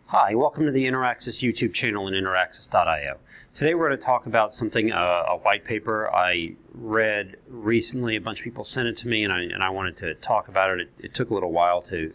Hi, welcome to the Interaxis YouTube channel and Interaxis.io. Today we're going to talk about something, a white paper I read recently. A bunch of people sent it to me and I wanted to talk about it. It took a little while to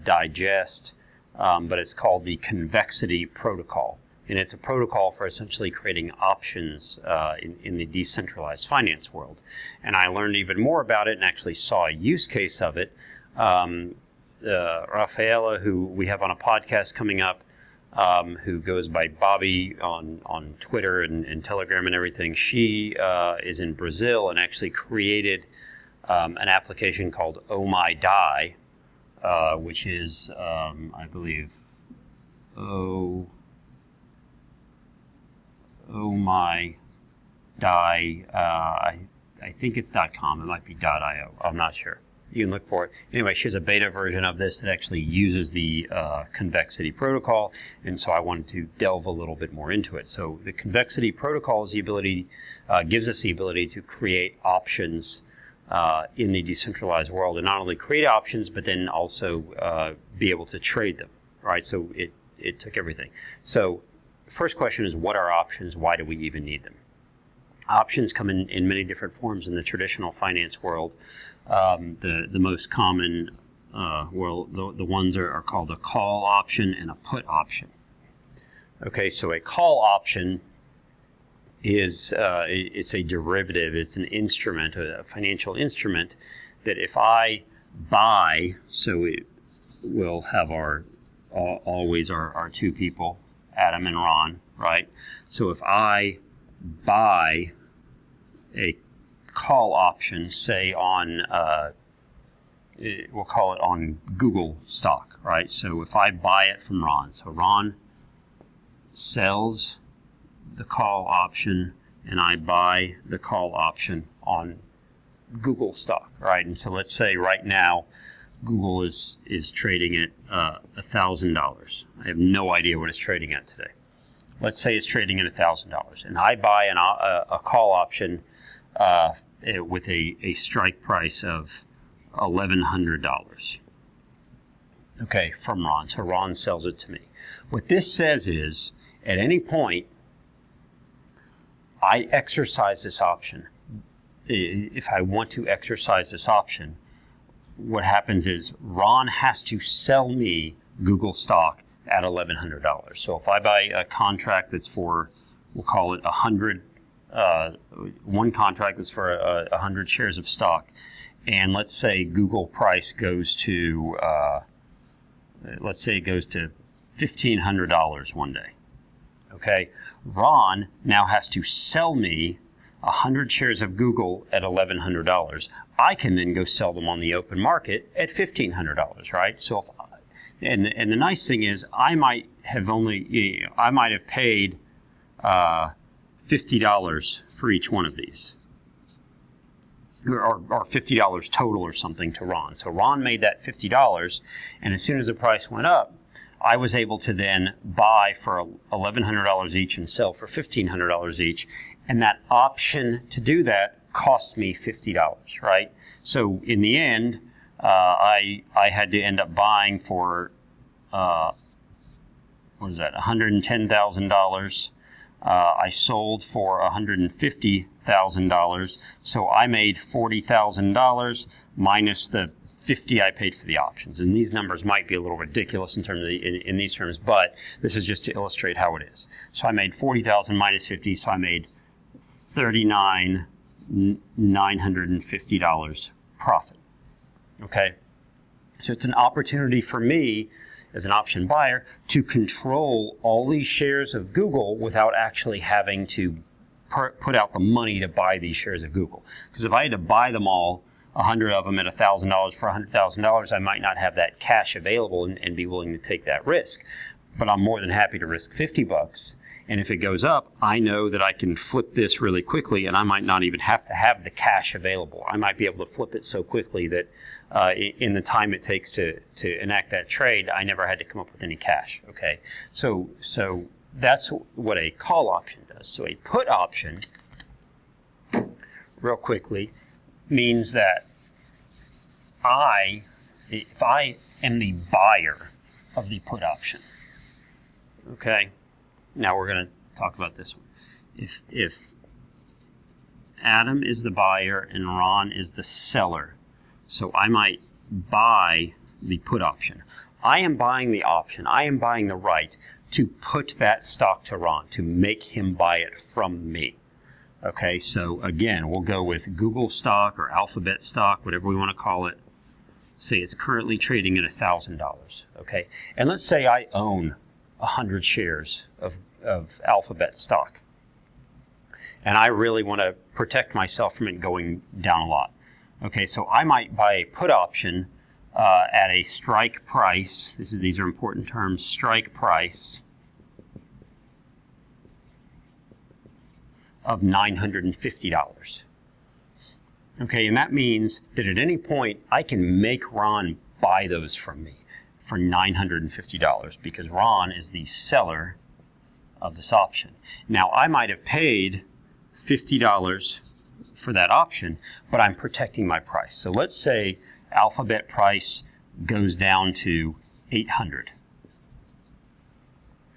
digest, but it's called the Convexity Protocol. And it's a protocol for essentially creating options in the decentralized finance world. And I learned even more about it and actually saw a use case of it. Rafaela, who we have on a podcast coming up, who goes by Bobby on Twitter and Telegram and everything, she is in Brazil and actually created an application called Oh My Die, which is, I believe, Oh My Die. I think it's .com. It might be .io. I'm not sure. You can look for it. Anyway, she has a beta version of this that actually uses the Convexity Protocol, and so I wanted to delve a little bit more into it. So the Convexity Protocol is gives us the ability to create options in the decentralized world, and not only create options, but then also be able to trade them. Right? So it took everything. So the first question is, what are options? Why do we even need them? Options come in many different forms in the traditional finance world. The most common, the ones are called a call option and a put option. Okay, so a call option is it's a derivative. It's an instrument, a financial instrument that if I buy, so we'll have always our two people, Adam and Ron, right? So if I buy a call option, say on, we'll call it on Google stock, right? So if I buy it from Ron, so Ron sells the call option and I buy the call option on Google stock, right? And so let's say right now Google is trading at $1,000. I have no idea what it's trading at today. Let's say it's trading at $1,000, and I buy a call option with a strike price of $1,100. Okay, from Ron. So Ron sells it to me. What this says is, at any point, I exercise this option. If I want to exercise this option, what happens is Ron has to sell me Google stock at $1,100. So if I buy a contract that's for, we'll call it 100, one contract that's for 100 shares of stock, and let's say Google price goes to, let's say it goes to $1,500 one day. Okay, Ron now has to sell me 100 shares of Google at $1,100. I can then go sell them on the open market at $1,500, right? So if And the nice thing is, I might have paid $50 for each one of these, or $50 total or something to Ron. So Ron made that $50, and as soon as the price went up, I was able to then buy for $1,100 each and sell for $1,500 each, and that option to do that cost me $50, right? So in the end, I had to end up buying for $110,000. I sold for $150,000. So I made $40,000 minus the $50 I paid for the options. And these numbers might be a little ridiculous in these terms, but this is just to illustrate how it is. So I made $40,000 minus $50, so I made $39,950 profit. Okay, so it's an opportunity for me as an option buyer to control all these shares of Google without actually having to put out the money to buy these shares of Google. Because if I had to buy them all, 100 of them at $1,000 for $100,000, I might not have that cash available and be willing to take that risk. But I'm more than happy to risk $50. And if it goes up, I know that I can flip this really quickly, and I might not even have to have the cash available. I might be able to flip it so quickly that in the time it takes to enact that trade, I never had to come up with any cash. Okay, so that's what a call option does. So a put option, real quickly, means that if I am the buyer of the put option. Okay, now we're going to talk about this one. If Adam is the buyer and Ron is the seller, so I might buy the put option. I am buying the option. I am buying the right to put that stock to Ron, to make him buy it from me. Okay, so again, we'll go with Google stock or Alphabet stock, whatever we want to call it. Say it's currently trading at $1,000. Okay, and let's say I own 100 shares of Alphabet stock, and I really want to protect myself from it going down a lot. Okay, so I might buy a put option at a strike price. These are important terms. Strike price of $950. Okay, and that means that at any point I can make Ron buy those from me for $950 because Ron is the seller of this option. Now, I might have paid $50 for that option, but I'm protecting my price. So let's say Alphabet price goes down to $800.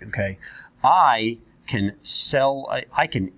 Okay, I can sell, I can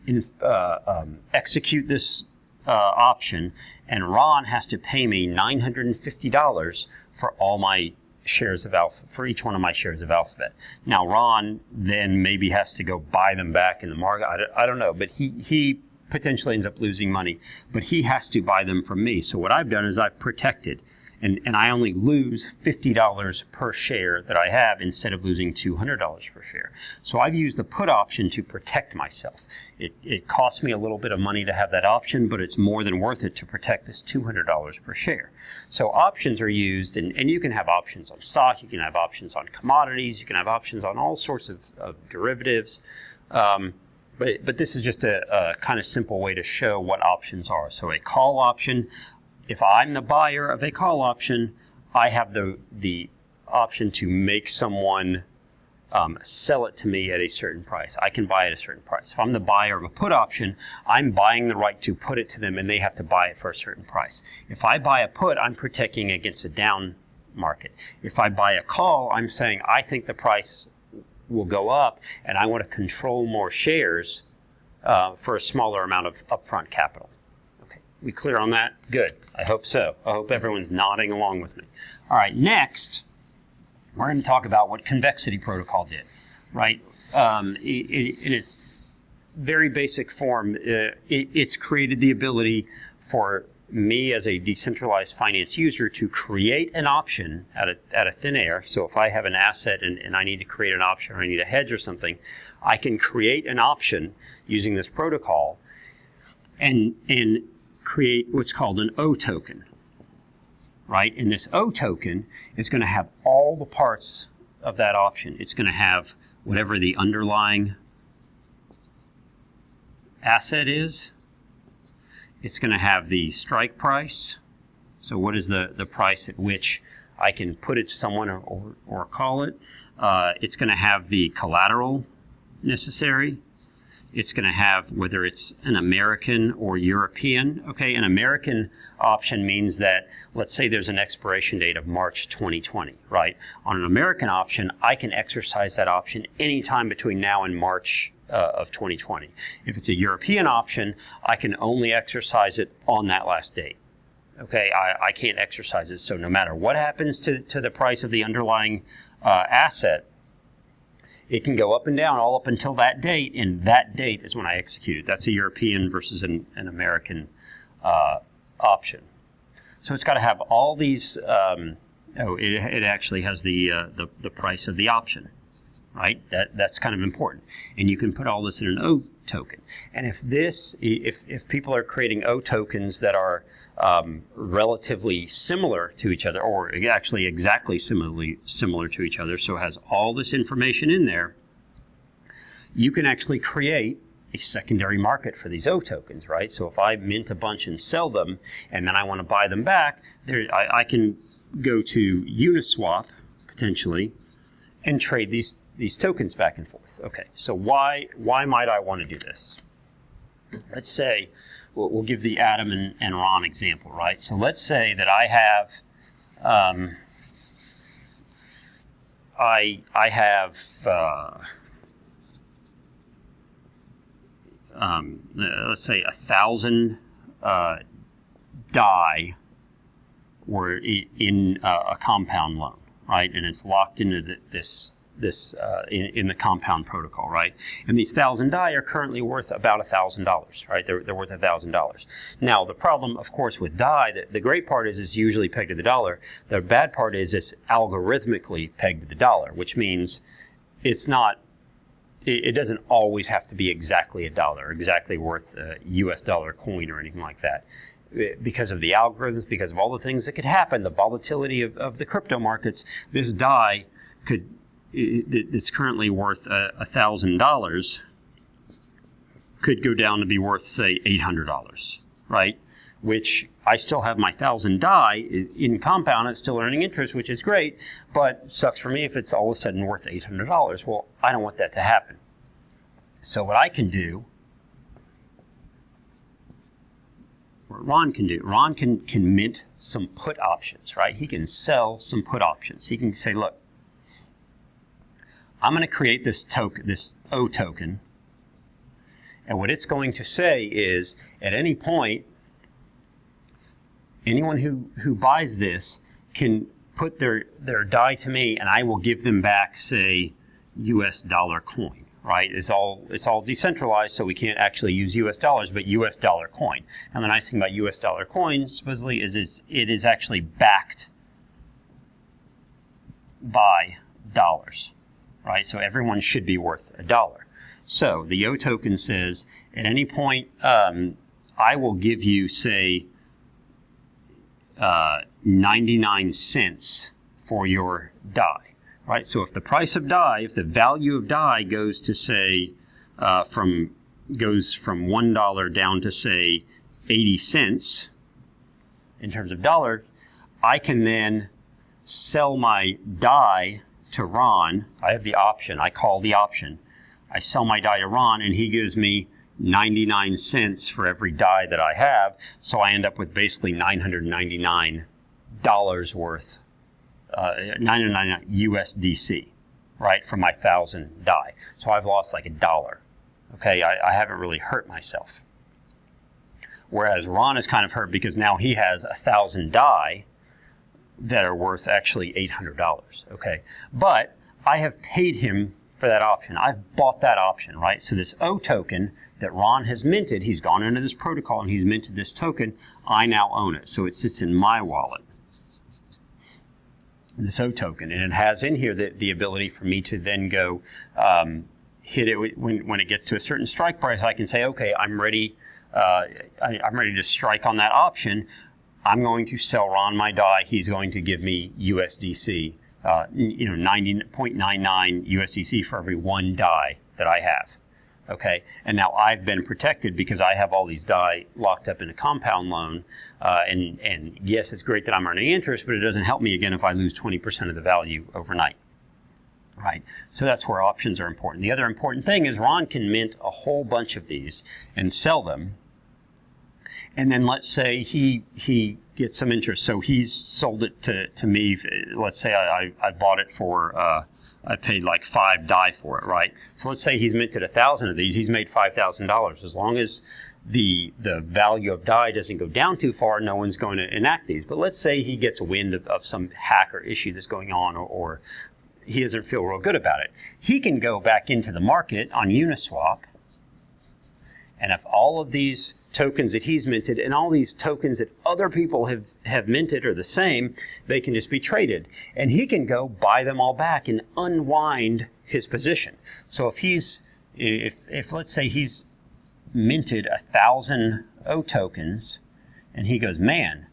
execute this option, and Ron has to pay me $950 for all my shares of for each one of my shares of Alphabet. Now, Ron then maybe has to go buy them back in the market. I don't know, but he potentially ends up losing money, but he has to buy them from me. So what I've done is I've protected, and I only lose $50 per share that I have instead of losing $200 per share. So I've used the put option to protect myself. It costs me a little bit of money to have that option, but it's more than worth it to protect this $200 per share. So options are used, and you can have options on stock, you can have options on commodities, you can have options on all sorts of derivatives. But this is just a kind of simple way to show what options are. So a call option, if I'm the buyer of a call option, I have the option to make someone sell it to me at a certain price. I can buy it at a certain price. If I'm the buyer of a put option, I'm buying the right to put it to them, and they have to buy it for a certain price. If I buy a put, I'm protecting against a down market. If I buy a call, I'm saying I think the price will go up, and I want to control more shares for a smaller amount of upfront capital. Okay, we clear on that? Good. I hope so. I hope everyone's nodding along with me. All right, next, we're going to talk about what Convexity Protocol did, right? In its very basic form, it's created the ability for me as a decentralized finance user to create an option out of thin air. So if I have an asset and I need to create an option or I need a hedge or something, I can create an option using this protocol and create what's called an O token, right? And this O token is going to have all the parts of that option. It's going to have whatever the underlying asset is. It's going to have the strike price. So what is the price at which I can put it to someone or call it? It's going to have the collateral necessary. It's going to have whether it's an American or European. Okay, an American option means that, let's say there's an expiration date of March 2020, right? On an American option, I can exercise that option anytime between now and March of 2020. If it's a European option, I can only exercise it on that last date. Okay, I can't exercise it. So no matter what happens to the price of the underlying asset, it can go up and down all up until that date, and that date is when I execute it. That's a European versus an American option. So it's got to have all these. It actually has the price of the option. Right, that's kind of important, and you can put all this in an O token. And if people are creating O tokens that are relatively similar to each other, or actually exactly similar to each other, so it has all this information in there, you can actually create a secondary market for these O tokens, right? So if I mint a bunch and sell them, and then I want to buy them back, I can go to Uniswap potentially and trade these tokens back and forth. Okay, so why might I want to do this? Let's say, we'll give the Adam and Ron example, right? So let's say that I have I have let's say 1,000 DAI were in a compound loan, right? And it's locked into this in the compound protocol, right? And these 1,000 DAI are currently worth about $1,000, right? They're worth $1,000. Now, the problem, of course, with DAI, the great part is it's usually pegged to the dollar. The bad part is it's algorithmically pegged to the dollar, which means it's not. It doesn't always have to be exactly $1, exactly worth a US dollar coin or anything like that. Because of the algorithms, because of all the things that could happen, the volatility of the crypto markets, this DAI that's currently worth $1,000 could go down to be worth, say, $800, right? Which I still have my 1,000 DAI in compound, it's still earning interest, which is great, but sucks for me if it's all of a sudden worth $800. Well, I don't want that to happen. So what I can do, what Ron can do, Ron can mint some put options, right? He can sell some put options. He can say, look, I'm going to create this token, this O token, and what it's going to say is, at any point, anyone who buys this can put their DAI to me, and I will give them back, say, US dollar coin, right? It's all decentralized, so we can't actually use US dollars, but US dollar coin. And the nice thing about US dollar coin, supposedly, is it is actually backed by dollars, right? So everyone should be worth $1. So the O token says, at any point, I will give you, say, 99 cents for your DAI, right? So if the price of DAI, if the value of DAI goes to, say, goes from $1 down to, say, 80 cents in terms of dollar, I can then sell my DAI to Ron. I have the option. I call the option. I sell my DAI to Ron, and he gives me 99 cents for every DAI that I have, so I end up with basically $999 worth, 999 USDC, right, for my 1,000 DAI. So I've lost like $1. Okay, I haven't really hurt myself. Whereas Ron is kind of hurt because now he has 1,000 DAI that are worth actually $800. Okay, but I have paid him for that option. I've bought that option, right? So this O token that Ron has minted, he's gone into this protocol and he's minted this token, I now own it. So it sits in my wallet, this O token, and it has in here the ability for me to then go hit it when it gets to a certain strike price. I can say, okay, I'm ready. I'm ready to strike on that option. I'm going to sell Ron my DAI. He's going to give me USDC. 90.99 USDC for every one DAI that I have. Okay, and now I've been protected because I have all these DAI locked up in a compound loan. And yes, it's great that I'm earning interest, but it doesn't help me again if I lose 20% of the value overnight. Right, so that's where options are important. The other important thing is Ron can mint a whole bunch of these and sell them. And then let's say he gets some interest. So he's sold it to me. Let's say I bought it for, I paid like 5 DAI for it, right? So let's say he's minted 1,000 of these. He's made $5,000. As long as the value of DAI doesn't go down too far, no one's going to enact these. But let's say he gets wind of some hack or issue that's going on, or he doesn't feel real good about it. He can go back into the market on Uniswap, and if all of these tokens that he's minted and all these tokens that other people have minted are the same, they can just be traded. And he can go buy them all back and unwind his position. So if let's say he's minted 1,000 O tokens and he goes, man,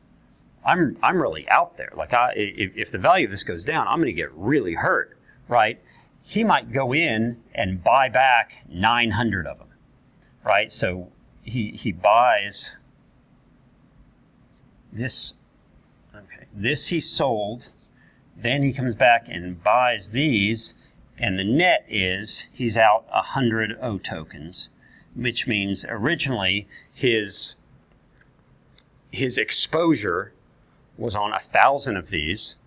I'm really out there. Like if the value of this goes down, I'm going to get really hurt, right? He might go in and buy back 900 of them, right? So he buys this. Okay, this he sold. Then he comes back and buys these, and the net is he's out 100 O tokens, which means originally his exposure was on 1,000 of these,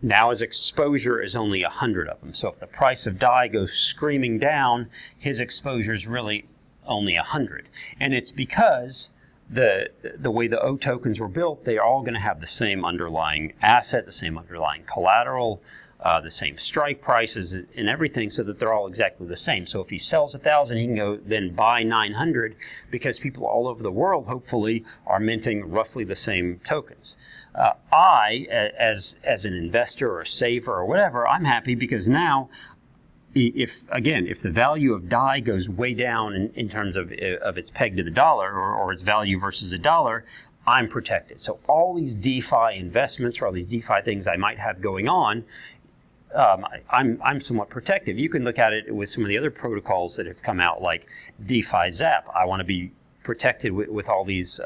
Now his exposure is only 100 of them. So if the price of DAI goes screaming down, his exposure is really only 100. And it's because the way the O tokens were built, they are all going to have the same underlying asset, the same underlying collateral, the same strike prices and everything, so that they're all exactly the same. So if he sells 1,000, he can go then buy 900, because people all over the world hopefully are minting roughly the same tokens. I, as an investor or a saver or whatever, I'm happy because now, if the value of DAI goes way down in terms of its peg to the dollar, or its value versus a dollar, I'm protected. So all these DeFi investments, or all these DeFi things I might have going on, I'm somewhat protective. You can look at it with some of the other protocols that have come out, like DeFi Zap. I want to be protected with all these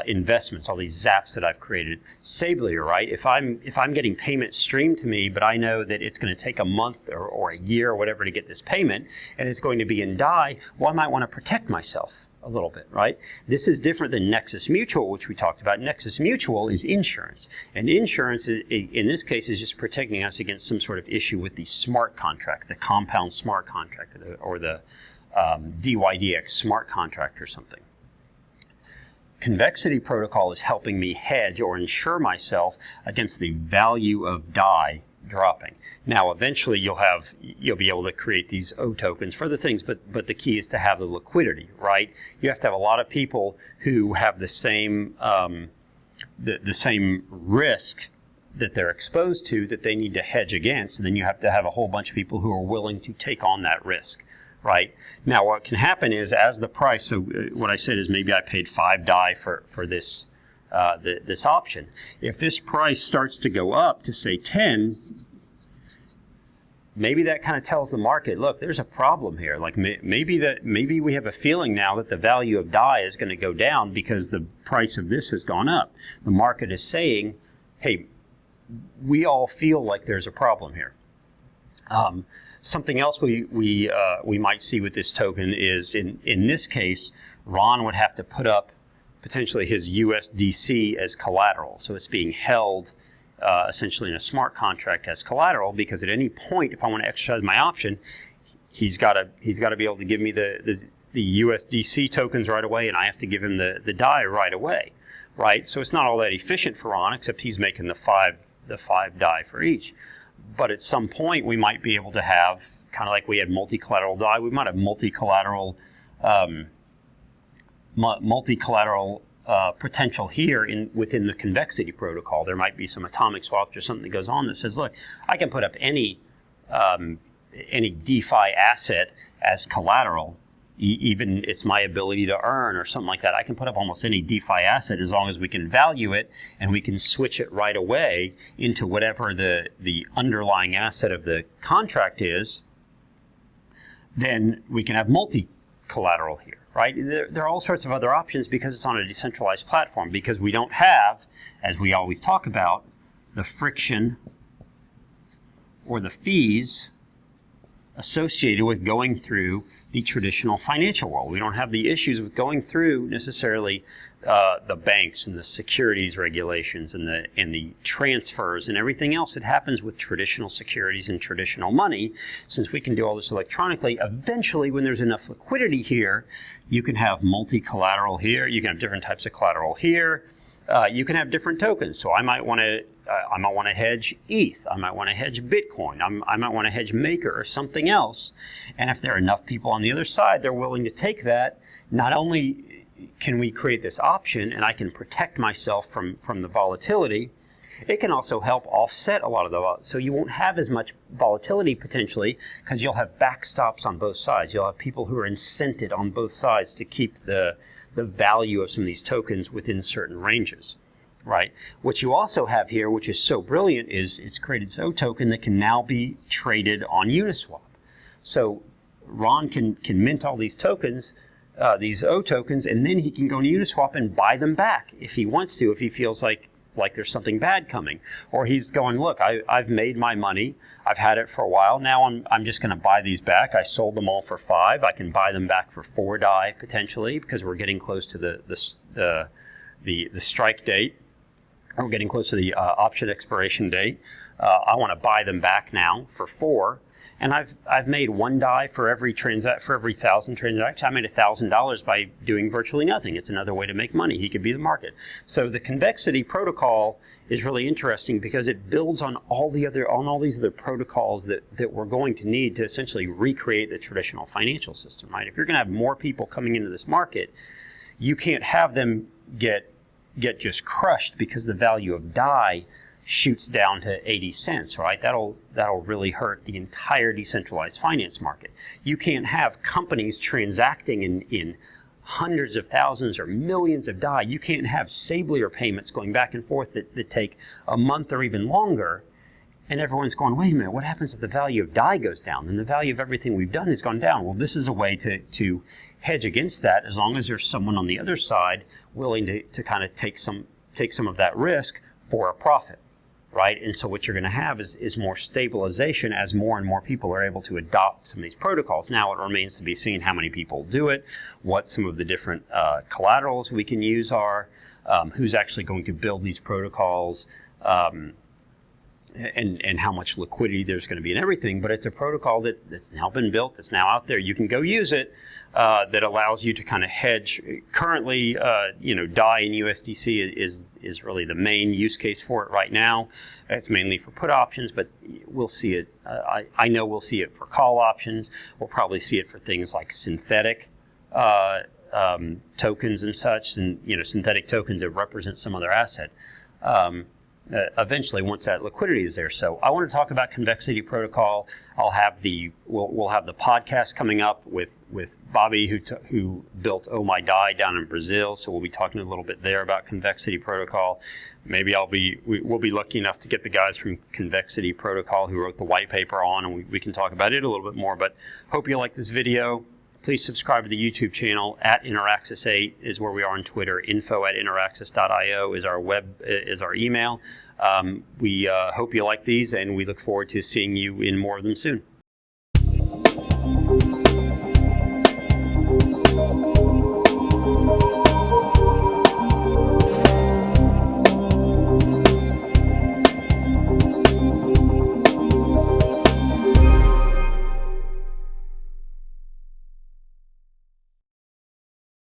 investments, all these zaps that I've created. Sablier, right? If I'm getting payment streamed to me, but I know that it's going to take a month or a year or whatever to get this payment, and it's going to be in DAI, well, I might want to protect myself a little bit, right? This is different than Nexus Mutual, which we talked about. Nexus Mutual is insurance, and insurance in this case is just protecting us against some sort of issue with the smart contract, the compound smart contract, or the DYDX smart contract or something. Convexity Protocol is helping me hedge or insure myself against the value of DAI dropping. Now, eventually you'll be able to create these O tokens for other things, but the key is to have the liquidity, right? You have to have a lot of people who have the same the same risk that they're exposed to, that they need to hedge against, and then you have to have a whole bunch of people who are willing to take on that risk. Right. Now, what can happen is, as the price, so what I said is maybe I paid 5 DAI for this this option. If this price starts to go up to, say, 10, maybe that kind of tells the market, look, there's a problem here. Like maybe we have a feeling now that the value of DAI is going to go down because the price of this has gone up. The market is saying, hey, we all feel like there's a problem here. Something else we might see with this token is, in this case, Ron would have to put up potentially his USDC as collateral. So it's being held essentially in a smart contract as collateral, because at any point, if I want to exercise my option, he's got to be able to give me the USDC tokens right away, and I have to give him the DAI right away, right? So it's not all that efficient for Ron, except he's making the five DAI for each. But at some point, we might be able to have, kind of like we had multi-collateral DAI, we might have multi-collateral potential here within the Convexity Protocol. There might be some atomic swaps or something that goes on that says, look, I can put up any DeFi asset as collateral, even it's my ability to earn or something like that. I can put up almost any DeFi asset as long as we can value it and we can switch it right away into whatever the underlying asset of the contract is. Then we can have multi-collateral here, right? There are all sorts of other options because it's on a decentralized platform, because we don't have, as we always talk about, the friction or the fees associated with going through the traditional financial world. We don't have the issues with going through necessarily the banks and the securities regulations and the transfers and everything else that happens with traditional securities and traditional money. Since we can do all this electronically, eventually when there's enough liquidity here, you can have multi-collateral here, you can have different types of collateral here, you can have different tokens. So I might want to hedge ETH. I might want to hedge Bitcoin. I might want to hedge Maker or something else. And if there are enough people on the other side, they're willing to take that. Not only can we create this option and I can protect myself from the volatility, it can also help offset a lot of the volatility. So you won't have as much volatility potentially, because you'll have backstops on both sides. You'll have people who are incented on both sides to keep the value of some of these tokens within certain ranges. Right. What you also have here, which is so brilliant, is it's created this O token that can now be traded on Uniswap. So Ron can mint all these tokens, these O tokens, and then he can go to Uniswap and buy them back if he wants to, if he feels like there's something bad coming. Or he's going, look, I've made my money. I've had it for a while. Now I'm just going to buy these back. I sold them all for 5. I can buy them back for 4 DAI potentially, because we're getting close to the strike date. We're getting close to the option expiration date. I want to buy them back now for 4. And I've made 1 DAI for every 1,000 transactions. I made $1,000 by doing virtually nothing. It's another way to make money. He could be the market. So the Convexity Protocol is really interesting because it builds on all these other protocols that we're going to need to essentially recreate the traditional financial system, right? If you're going to have more people coming into this market, you can't have them get just crushed because the value of DAI shoots down to 80 cents, right? That'll really hurt the entire decentralized finance market. You can't have companies transacting in hundreds of thousands or millions of DAI. You can't have Sablier payments going back and forth that take a month or even longer. And everyone's going, wait a minute, what happens if the value of DAI goes down? Then the value of everything we've done has gone down. Well, this is a way to hedge against that, as long as there's someone on the other side willing to kind of take some of that risk for a profit. Right? And so what you're going to have is more stabilization as more and more people are able to adopt some of these protocols. Now it remains to be seen how many people do it, what some of the different collaterals we can use are, who's actually going to build these protocols, and how much liquidity there's going to be in everything. But it's a protocol that's now been built, that's now out there. You can go use it, that allows you to kind of hedge. Currently, DAI and USDC is really the main use case for it right now. It's mainly for put options, but we'll see it. I know we'll see it for call options. We'll probably see it for things like synthetic tokens and such, and synthetic tokens that represent some other asset. Eventually, once that liquidity is there. So I want to talk about Convexity Protocol. We'll have the podcast coming up with Bobby, who built Oh My DAI down in Brazil. So we'll be talking a little bit there about Convexity Protocol. Maybe we'll be lucky enough to get the guys from Convexity Protocol who wrote the white paper on, and we can talk about it a little bit more. But hope you like this video. Please subscribe to the YouTube channel. @Interaxis8 is where we are on Twitter. info@interaxis.io is our email. We hope you like these, and we look forward to seeing you in more of them soon.